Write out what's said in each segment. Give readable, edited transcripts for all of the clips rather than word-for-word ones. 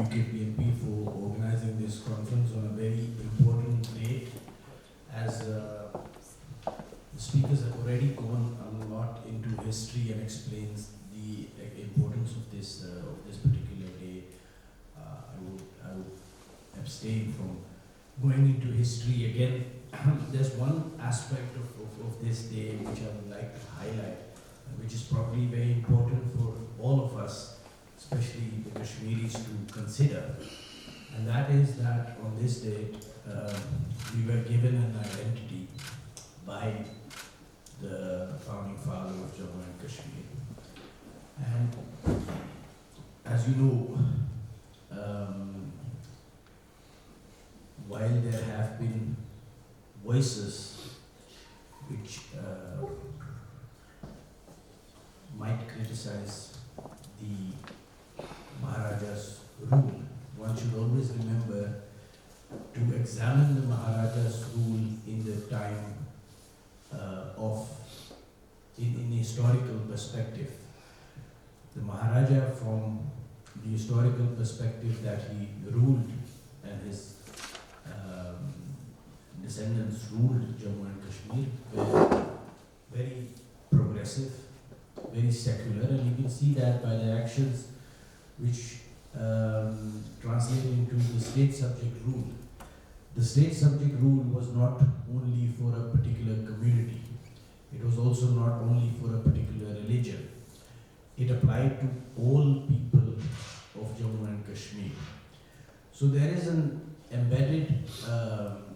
UKPNP for organizing this conference on a very important date. As the speakers have already gone a lot into history and explains the importance of this particular day, I would abstain from going into history again. There's one aspect of this day which I would like to highlight, which is probably very important for all of us, especially the Kashmiris, to consider. And that is that on this date, we were given an identity by the founding father of Jammu and Kashmir. And as you know, while there have been voices which might criticize the Maharaja's rule, one should always remember to examine the Maharaja's rule in the time in historical perspective. The Maharaja, from the historical perspective that he ruled and his descendants ruled Jammu and Kashmir, were very progressive, very secular, and you can see that by the actions which translate into the state subject rule. The state subject rule was not only for a particular community, it was also not only for a particular religion. It applied to all people of Jammu and Kashmir. So there is an embedded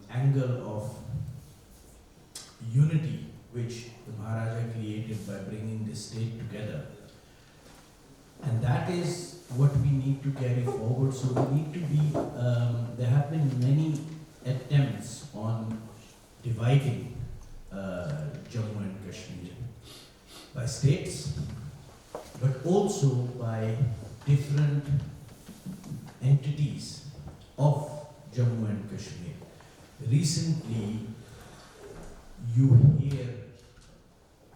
angle of unity which the Maharaja created by bringing this state together. And that is what we need to carry forward. So we need to be, there have been many attempts on dividing Jammu and Kashmir by states, but also by different entities of Jammu and Kashmir. Recently, you hear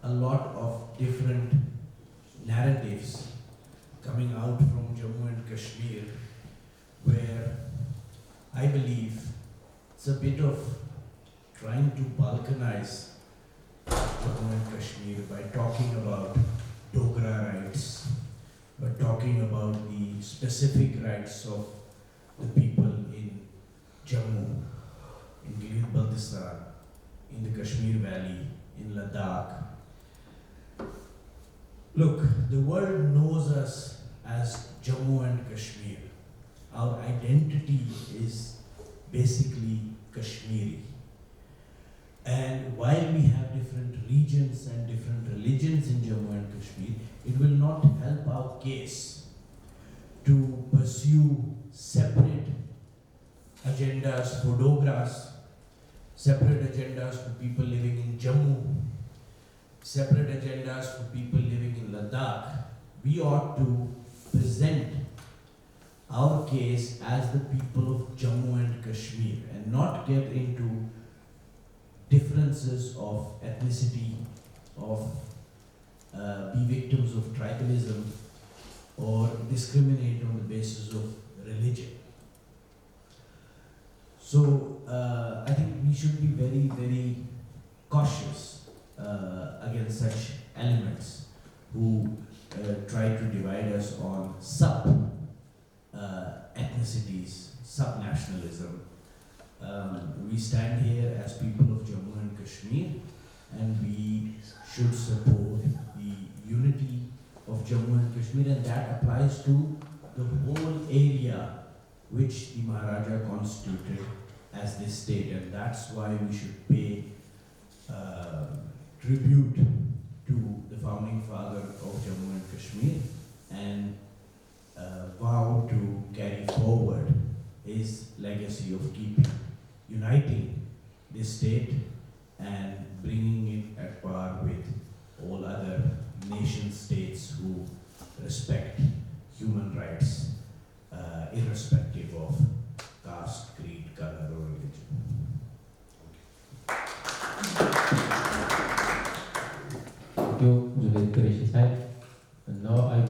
a lot of different narratives coming out from Jammu and Kashmir, where I believe it's a bit of trying to balkanize Jammu and Kashmir by talking about Dogra rights, by talking about the specific rights of the people in Jammu, in Gilgit, Baltistan, in the Kashmir Valley, in Ladakh. Look, the world knows us as Jammu and Kashmir. Our identity is basically Kashmiri. And while we have different regions and different religions in Jammu and Kashmir, it will not help our case to pursue separate agendas for Dogras, separate agendas for people living in Jammu, separate agendas for people living in Ladakh. We ought to present our case as the people of Jammu and Kashmir and not get into differences of ethnicity, of be victims of tribalism, or discriminate on the basis of religion. So I think we should be very, very cautious against such elements who try to divide us on sub-ethnicities, sub-nationalism. We stand here as people of Jammu and Kashmir, and we should support the unity of Jammu and Kashmir, and that applies to the whole area which the Maharaja constituted as this state, and that's why we should pay tribute to the founding father of Jammu and Kashmir and vow to carry forward his legacy of uniting this state and bringing it at par with all other nation states who respect human rights, irrespective